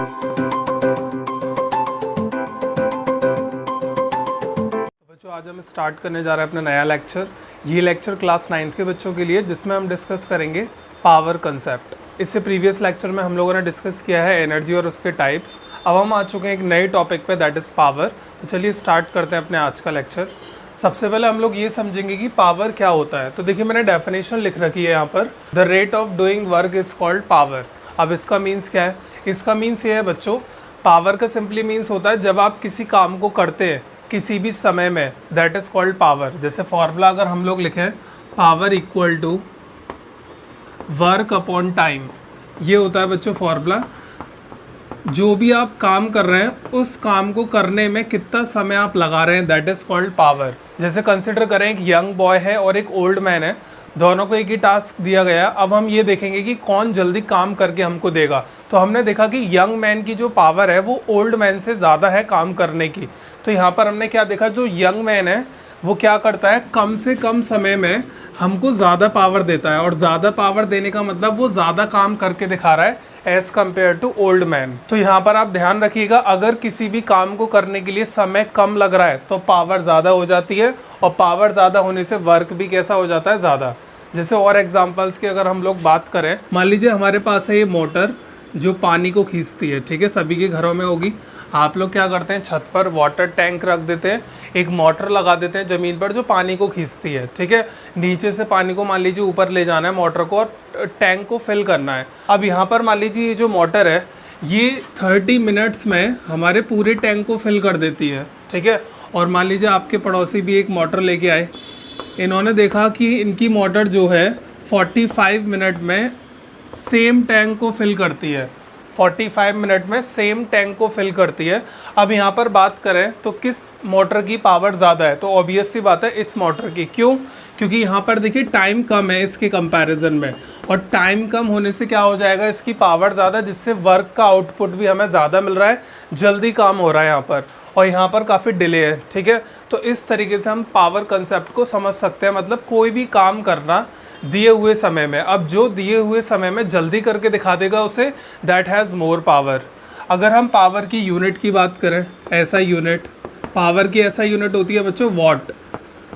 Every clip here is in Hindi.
बच्चों आज हम स्टार्ट करने जा रहे हैं अपना नया लेक्चर। ये लेक्चर क्लास 9th के बच्चों के लिए, जिसमें हम डिस्कस करेंगे पावर कंसेप्ट। इससे प्रीवियस लेक्चर में हम लोगों ने डिस्कस किया है एनर्जी और उसके टाइप्स। अब हम आ चुके हैं एक नए टॉपिक पे, दैट इज़ पावर। तो चलिए स्टार्ट करते हैं अपने आज का लेक्चर। सबसे पहले हम लोग ये समझेंगे कि पावर क्या होता है। तो देखिए मैंने डेफिनेशन लिख रखी है यहाँ पर, the rate of doing work is called power. अब इसका मीन्स क्या है? इसका मीन्स ये है बच्चों, पावर का सिंपली मीन्स होता है जब आप किसी काम को करते हैं किसी भी समय में, दैट इज़ कॉल्ड पावर। जैसे फॉर्मूला अगर हम लोग लिखें, power equal to work upon time, ये होता है बच्चों फॉर्मूला। जो भी आप काम कर रहे हैं उस काम को करने में कितना समय आप लगा रहे हैं, दैट इज़ कॉल्ड पावर। जैसे कंसिडर करें एक यंग बॉय है और एक ओल्ड मैन है, दोनों को एक ही टास्क दिया गया। अब हम ये देखेंगे कि कौन जल्दी काम करके हमको देगा। तो हमने देखा कि यंग मैन की जो पावर है वो ओल्ड मैन से ज़्यादा है काम करने की। तो यहाँ पर हमने क्या देखा, जो यंग मैन है वो क्या करता है, कम से कम समय में हमको ज़्यादा पावर देता है। और ज़्यादा पावर देने का मतलब वो ज़्यादा काम करके दिखा रहा है as compare to old man. तो यहाँ पर आप ध्यान रखिएगा, अगर किसी भी काम को करने के लिए समय कम लग रहा है तो पावर ज़्यादा हो जाती है, और पावर ज़्यादा होने से वर्क भी कैसा हो जाता है, ज़्यादा। जैसे और एग्जांपल्स की अगर हम लोग बात करें, मान लीजिए हमारे पास है ये मोटर जो पानी को खींचती है, ठीक है, सभी के घरों में होगी। आप लोग क्या करते हैं, छत पर वाटर टैंक रख देते हैं, एक मोटर लगा देते हैं ज़मीन पर जो पानी को खींचती है, ठीक है। नीचे से पानी को मान लीजिए ऊपर ले जाना है मोटर को, और टैंक को फिल करना है। अब यहाँ पर मान लीजिए ये जो मोटर है ये 30 मिनट्स में हमारे पूरे टैंक को फिल कर देती है, ठीक है। और मान लीजिए आपके पड़ोसी भी एक मोटर लेके आए, इन्होंने देखा कि इनकी मोटर जो है 45 मिनट में सेम टैंक को फिल करती है, 45 मिनट में सेम टैंक को फिल करती है। अब यहाँ पर बात करें तो किस मोटर की पावर ज़्यादा है, तो ऑब्वियस सी बात है इस मोटर की। क्यों? क्योंकि यहाँ पर देखिए टाइम कम है इसके कंपैरिजन में, और टाइम कम होने से क्या हो जाएगा, इसकी पावर ज़्यादा, जिससे वर्क का आउटपुट भी हमें ज़्यादा मिल रहा है, जल्दी काम हो रहा है यहाँ पर, और यहाँ पर काफ़ी डिले है, ठीक है। तो इस तरीके से हम पावर कंसेप्ट को समझ सकते हैं। मतलब कोई भी काम करना दिए हुए समय में, अब जो दिए हुए समय में जल्दी करके दिखा देगा उसे, दैट हैज़ मोर पावर। अगर हम पावर की यूनिट की बात करें, ऐसा यूनिट, पावर की ऐसा यूनिट होती है बच्चों वॉट,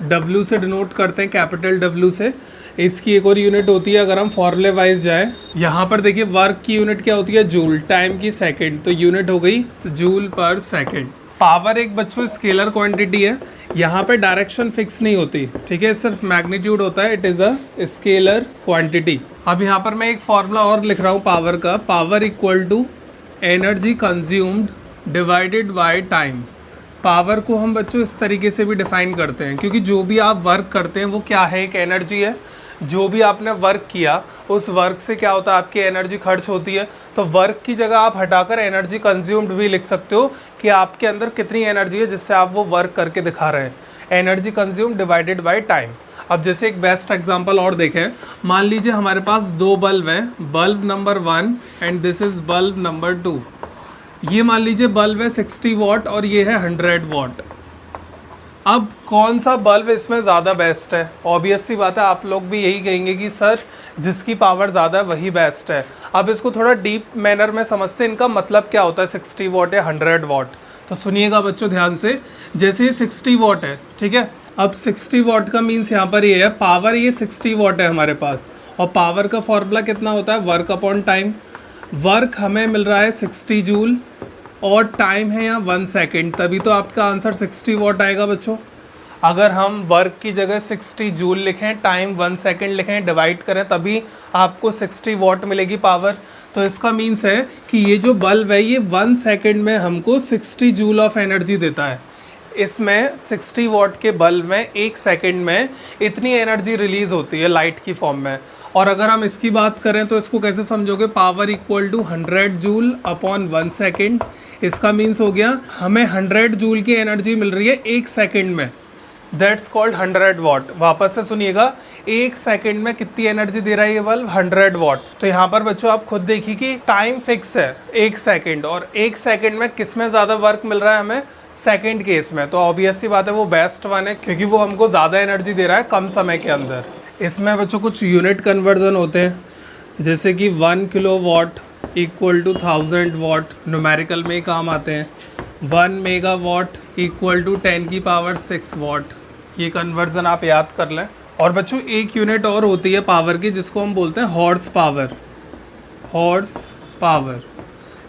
W से डिनोट करते हैं, कैपिटल W से। इसकी एक और यूनिट होती है, अगर हम फॉर्मूले वाइज जाएँ, यहाँ पर देखिए वर्क की यूनिट क्या होती है, जूल, टाइम की सेकेंड, तो यूनिट हो गई जूल पर सेकेंड। पावर एक बच्चों स्केलर क्वांटिटी है, यहाँ पे डायरेक्शन फिक्स नहीं होती, ठीक है, सिर्फ मैग्नीट्यूड होता है, it is a scalar quantity. अब यहाँ पर मैं एक फॉर्मूला और लिख रहा हूँ पावर का, power equal to energy consumed divided by time. Power को हम बच्चों इस तरीके से भी डिफाइन करते हैं, क्योंकि जो भी आप वर्क करते हैं वो क्या है, एक एनर्जी है। जो भी आपने वर्क किया उस वर्क से क्या होता है, आपकी एनर्जी खर्च होती है। तो वर्क की जगह आप हटाकर एनर्जी कंज्यूम्ड भी लिख सकते हो, कि आपके अंदर कितनी एनर्जी है जिससे आप वो वर्क करके दिखा रहे हैं, energy consumed divided by time. अब जैसे एक बेस्ट एग्जांपल और देखें, मान लीजिए हमारे पास दो बल्ब हैं, bulb number 1 and this is bulb number 2। ये मान लीजिए बल्ब है 60 वॉट और ये है 100 वॉट। अब कौन सा बल्ब इसमें ज़्यादा बेस्ट है? ऑब्वियस सी बात है, आप लोग भी यही कहेंगे कि सर जिसकी पावर ज़्यादा है वही बेस्ट है। अब इसको थोड़ा डीप मैनर में समझते हैं, इनका मतलब क्या होता है 60 वॉट या 100 वॉट। तो सुनिएगा बच्चों ध्यान से, जैसे ये 60 वॉट है, ठीक है। अब 60 वॉट का मीन्स यहाँ पर ये है, पावर ये 60 वॉट है हमारे पास, और पावर का फॉर्मूला कितना होता है, वर्क अपॉन टाइम। वर्क हमें मिल रहा है 60 जूल और टाइम है यहाँ 1 सेकेंड, तभी तो आपका आंसर 60 वॉट आएगा बच्चों। अगर हम वर्क की जगह 60 जूल लिखें, टाइम 1 सेकेंड लिखें, डिवाइड करें, तभी आपको 60 वॉट मिलेगी पावर। तो इसका मीन्स है कि ये जो बल्ब है ये 1 सेकेंड में हमको 60 जूल ऑफ एनर्जी देता है। इसमें 60 वॉट के बल्ब में 1 सेकेंड में इतनी एनर्जी रिलीज़ होती है लाइट की फॉर्म में। और अगर हम इसकी बात करें तो इसको कैसे समझोगे, power equal to 100 joule upon 1 second. इसका मीन्स हो गया हमें 100 जूल की एनर्जी मिल रही है 1 सेकेंड में, दैट्स कॉल्ड 100 वॉट। वापस से सुनिएगा, 1 सेकेंड में कितनी एनर्जी दे रहा है ये बल्ब, 100 वॉट। तो यहाँ पर बच्चों आप खुद देखिए कि टाइम फिक्स है 1 सेकेंड, और 1 सेकेंड में किस में ज़्यादा वर्क मिल रहा है हमें, सेकेंड केस में। तो ऑब्वियस सी बात है वो बेस्ट वन है, क्योंकि वो हमको ज़्यादा एनर्जी दे रहा है कम समय के अंदर। इसमें बच्चों कुछ यूनिट कन्वर्जन होते हैं, जैसे कि 1 kilo watt equal to 1000 watt, numerical में ही काम आते हैं। 1 मेगावाट इक्वल टू 10 की पावर 6 वाट। ये कन्वर्जन आप याद कर लें। और बच्चों एक यूनिट और होती है पावर की जिसको हम बोलते हैं हॉर्स पावर। हॉर्स पावर,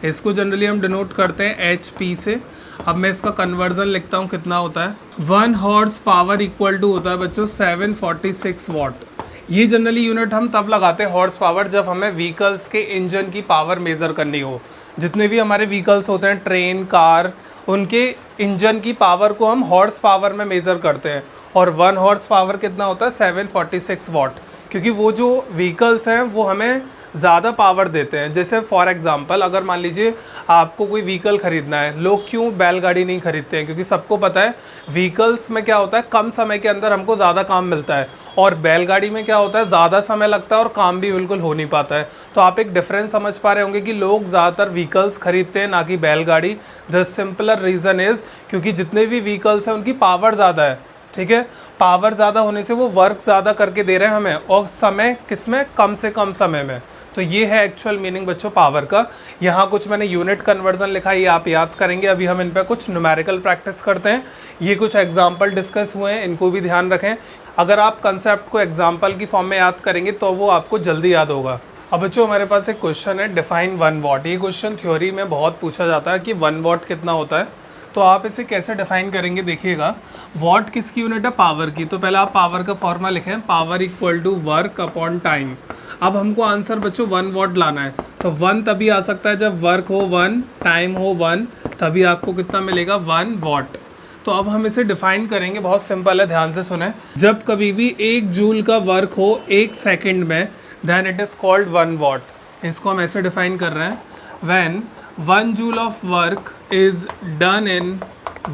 इसको जनरली हम डिनोट करते हैं HP से। अब मैं इसका कन्वर्जन लिखता हूँ, कितना होता है 1 हॉर्स पावर इक्वल टू होता है बच्चों 746 वाट। ये जनरली यूनिट हम तब लगाते हैं हॉर्स पावर जब हमें व्हीकल्स के इंजन की पावर मेज़र करनी हो। जितने भी हमारे व्हीकल्स होते हैं, ट्रेन, कार, उनके इंजन की पावर को हम हॉर्स पावर में मेज़र करते हैं। और 1 हॉर्स पावर कितना होता है 746 वाट, क्योंकि वो जो व्हीकल्स हैं वो हमें ज़्यादा पावर देते हैं। जैसे फॉर एग्जांपल अगर मान लीजिए आपको कोई व्हीकल ख़रीदना है, लोग क्यों बैलगाड़ी नहीं खरीदते हैं, क्योंकि सबको पता है व्हीकल्स में क्या होता है कम समय के अंदर हमको ज़्यादा काम मिलता है, और बैलगाड़ी में क्या होता है ज़्यादा समय लगता है और काम भी बिल्कुल हो नहीं पाता है। तो आप एक डिफरेंस समझ पा रहे होंगे कि लोग ज़्यादातर व्हीकल्स खरीदते हैं ना कि बैलगाड़ी। द सिंपलर रीज़न इज़ क्योंकि जितने भी व्हीकल्स हैं उनकी पावर ज़्यादा है, ठीक है। पावर ज़्यादा होने से वो वर्क ज़्यादा करके दे रहे हैं हमें, और समय किसमें, कम से कम समय में। तो ये है एक्चुअल मीनिंग बच्चों पावर का। यहाँ कुछ मैंने यूनिट कन्वर्जन लिखा है, ये आप याद करेंगे। अभी हम इन पर कुछ न्यूमेरिकल प्रैक्टिस करते हैं। ये कुछ एग्जाम्पल डिस्कस हुए हैं, इनको भी ध्यान रखें। अगर आप कंसेप्ट को एग्जाम्पल की फॉर्म में याद करेंगे तो वो आपको जल्दी याद होगा। अब बच्चों हमारे पास एक क्वेश्चन है, डिफाइन 1 वाट। ये क्वेश्चन थ्योरी में बहुत पूछा जाता है कि 1 वाट कितना होता है। तो आप इसे कैसे डिफाइन करेंगे देखिएगा। वाट किसकी यूनिट है, पावर की। तो पहले आप पावर का फॉर्मूला लिखें, power equal to work upon time. अब हमको आंसर बच्चों 1 वाट लाना है, तो 1 तभी आ सकता है जब वर्क हो 1, टाइम हो 1, तभी आपको कितना मिलेगा 1 वाट। तो अब हम इसे डिफाइन करेंगे, बहुत सिंपल है, ध्यान से सुने। जब कभी भी 1 जूल का वर्क हो 1 सेकेंड में, then it is called 1 watt. इसको हम ऐसे डिफाइन कर रहे हैं, when 1 joule of work is done in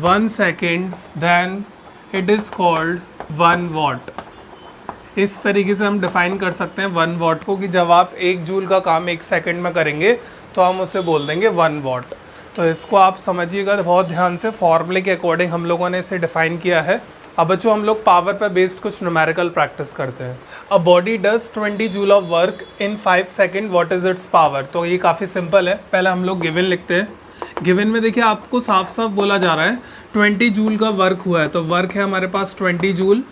1 second, then it is called 1 watt. इस तरीके से हम डिफाइन कर सकते हैं 1 वाट को, कि जब आप 1 जूल का काम 1 सेकेंड में करेंगे तो हम उसे बोल देंगे 1 वाट। तो इसको आप समझिएगा बहुत ध्यान से, फॉर्मूले के अकॉर्डिंग हम लोगों ने इसे डिफाइन किया है। अब बच्चों हम लोग पावर पर बेस्ड कुछ न्यूमेरिकल प्रैक्टिस करते हैं। A body does 20 joule of work in 5 second, what is it's power. तो ये काफ़ी सिंपल है। पहले हम लोग गिवन लिखते हैं। गिवन में देखिए आपको साफ साफ बोला जा रहा है 20 जूल का वर्क हुआ है, तो वर्क है हमारे पास 20 जूल।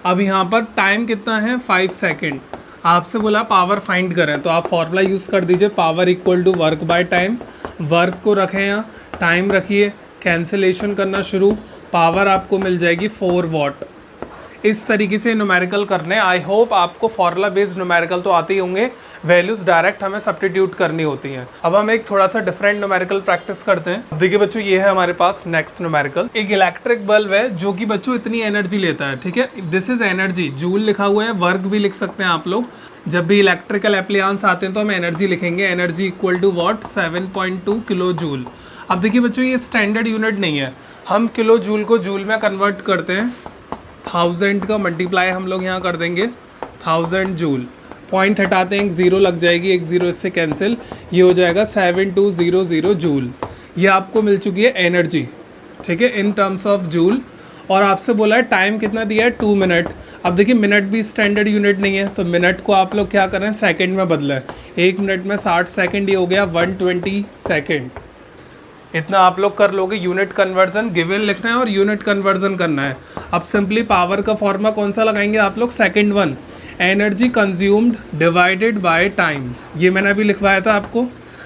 अब यहाँ पर टाइम कितना है 5 सेकेंड। आपसे बोला पावर फाइंड करें, तो आप फॉर्मूला यूज़ कर दीजिए, power equal to work by time. Work को रखें यहाँ, टाइम रखिए, कैंसिलेशन करना शुरू, पावर आपको मिल जाएगी 4 वाट। इस तरीके से न्यूमेरिकल करने। आई होप आपको फॉर्मूला बेस्ड न्यूमेरिकल तो आते ही होंगे, वैल्यूज़ डायरेक्ट हमें सब्स्टिट्यूट करनी होती हैं। अब हम एक थोड़ा सा डिफरेंट न्यूमेरिकल प्रैक्टिस करते हैं। देखिए बच्चों ये है हमारे पास नेक्स्ट न्यूमेरिकल। एक इलेक्ट्रिक बल्ब है जो कि बच्चों इतनी एनर्जी लेता है, ठीक है। दिस इज एनर्जी, जूल लिखा हुआ है, वर्क भी लिख सकते हैं आप लोग। जब भी इलेक्ट्रिकल एप्लियंस आते हैं तो हम एनर्जी लिखेंगे, energy equal to watt 7.2 kilo joule. अब देखिए बच्चों ये स्टैंडर्ड यूनिट नहीं है, हम किलो जूल को जूल में कन्वर्ट करते हैं। 1000 का मल्टीप्लाई हम लोग यहाँ कर देंगे 1000 जूल, पॉइंट हटाते हैं, एक ज़ीरो लग जाएगी, एक ज़ीरो इससे कैंसिल, ये हो जाएगा 7200 जूल। ये आपको मिल चुकी है एनर्जी, ठीक है, इन टर्म्स ऑफ जूल। और आपसे बोला है टाइम कितना दिया है 2 मिनट। अब देखिए मिनट भी स्टैंडर्ड यूनिट नहीं है, तो मिनट को आप लोग क्या करें सेकंड में बदलें। 1 मिनट में 60 सेकंड, ये हो गया 120 सेकंड। इतना आप लोग कर लोगे। यूनिट कन्वर्जन गिवन लिखना है और यूनिट कन्वर्जन करना है। अब सिंपली पावर का फॉर्मूला कौन सा लगाएंगे आप लोग, second one, energy consumed divided by time. ये मैंने अभी लिखवाया था आपको,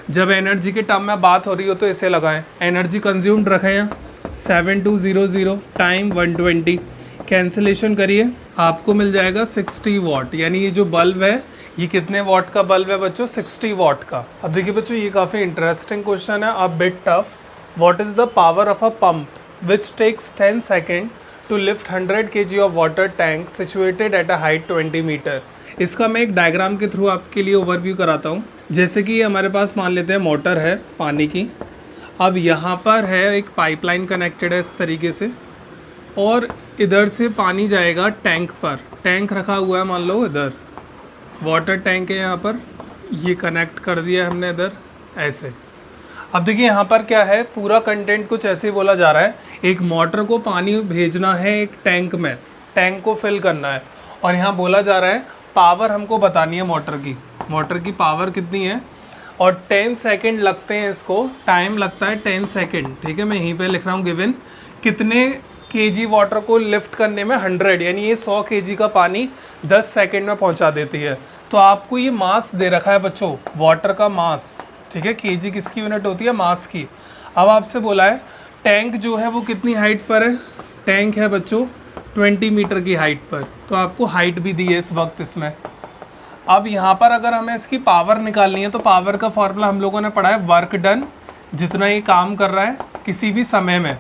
जब एनर्जी के टर्म में बात हो रही हो तो इसे लगाएं। एनर्जी कंज्यूम्ड रखें यहाँ 7200, टाइम 120, कैंसिलेशन करिए, आपको मिल जाएगा 60 वाट। यानी ये जो बल्ब है ये कितने वाट का बल्ब है बच्चों, 60 वाट का। अब देखिए बच्चों ये काफ़ी इंटरेस्टिंग क्वेश्चन है, a bit tough. What is the power of a pump which takes 10 second to lift 100 kg of water tank situated at a height 20 metre. इसका मैं एक डायग्राम के थ्रू आपके लिए ओवरव्यू कराता हूँ। जैसे कि हमारे पास मान लेते हैं मोटर है पानी की। अब यहाँ पर है एक पाइपलाइन कनेक्टेड है इस तरीके से, और इधर से पानी जाएगा टैंक पर। टैंक रखा हुआ है मान लो इधर, वाटर टैंक है यहाँ पर, ये कनेक्ट कर दिया हमने इधर ऐसे। अब देखिए यहाँ पर क्या है, पूरा कंटेंट कुछ ऐसे ही बोला जा रहा है, एक मोटर को पानी भेजना है एक टैंक में, टैंक को फिल करना है, और यहाँ बोला जा रहा है पावर हमको बतानी है मोटर की। मोटर की पावर कितनी है और 10 सेकेंड लगते हैं, इसको टाइम लगता है 10 सेकेंड। ठीक है, मैं यहीं पे लिख रहा हूँ गिवन कितने केजी वाटर को लिफ्ट करने में 100, यानी ये 100 केजी का पानी 10 सेकेंड में पहुंचा देती है। तो आपको ये मास दे रखा है बच्चों, वाटर का मास। ठीक है, केजी किसकी यूनिट होती है? मास की। अब आपसे बोला है टैंक जो है वो कितनी हाइट पर है? टैंक है बच्चों 20 मीटर की हाइट पर, तो आपको हाइट भी दी है इस वक्त इसमें। अब यहाँ पर अगर हमें इसकी पावर निकालनी है तो पावर का फॉर्मूला हम लोगों ने पढ़ा है वर्क डन, जितना ये काम कर रहा है किसी भी समय में।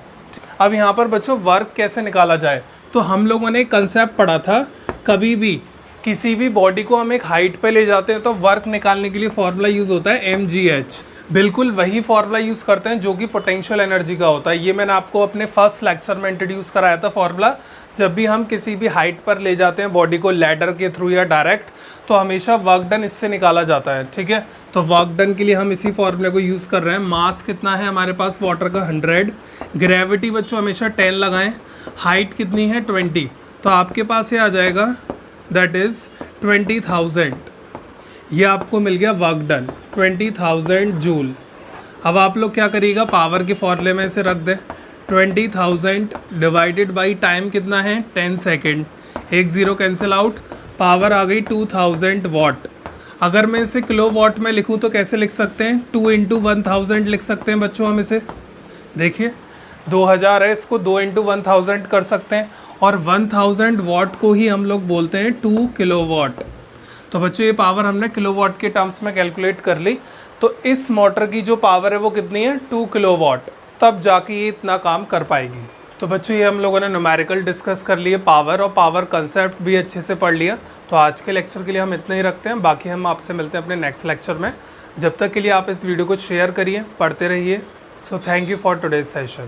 अब यहाँ पर बच्चों वर्क कैसे निकाला जाए, तो हम लोगों ने एक कंसेप्ट पढ़ा था, कभी भी किसी भी बॉडी को हम एक हाइट पे ले जाते हैं तो वर्क निकालने के लिए फॉर्मूला यूज़ होता है mgh। बिल्कुल वही फॉर्मूला यूज़ करते हैं जो कि पोटेंशियल एनर्जी का होता है। ये मैंने आपको अपने फर्स्ट लेक्चर में इंट्रोड्यूस कराया था फॉर्मूला। जब भी हम किसी भी हाइट पर ले जाते हैं बॉडी को लैडर के थ्रू या डायरेक्ट, तो हमेशा वर्क डन इससे निकाला जाता है। ठीक है, तो वर्क डन के लिए हम इसी फॉर्मूले को यूज़ कर रहे हैं। मास कितना है हमारे पास वाटर का? 100। ग्रेविटी बच्चों हमेशा 10 लगाएं। हाइट कितनी है? 20। तो आपके पास ये आ जाएगा, दैट इज़ 20,000। ये आपको मिल गया वर्क डन, 20,000 जूल। अब आप लोग क्या करिएगा, पावर के फॉर्मूले में इसे रख दें। 20,000 डिवाइडेड बाई टाइम कितना है? 10 सेकेंड। एक ज़ीरो कैंसिल आउट, पावर आ गई 2000 वाट। अगर मैं इसे किलो वाट में लिखूँ तो कैसे लिख सकते हैं? 2 × 1000 लिख सकते हैं बच्चों हम इसे। देखिए 2000 है, इसको 2 × 1000 कर सकते हैं, और 1000 वाट को ही हम लोग बोलते हैं 2 किलोवाट। तो बच्चों ये पावर हमने किलोवाट के टर्म्स में कैलकुलेट कर ली। तो इस मोटर की जो पावर है वो कितनी है? 2 किलोवाट, तब जाके ये इतना काम कर पाएगी। तो बच्चों ये हम लोगों ने न्यूमेरिकल डिस्कस कर लिए पावर, और पावर कंसेप्ट भी अच्छे से पढ़ लिया। तो आज के लेक्चर के लिए हम इतना ही रखते हैं, बाकी हम आपसे मिलते हैं अपने नेक्स्ट लेक्चर में। जब तक के लिए आप इस वीडियो को शेयर करिए, पढ़ते रहिए। So thank you for today's session.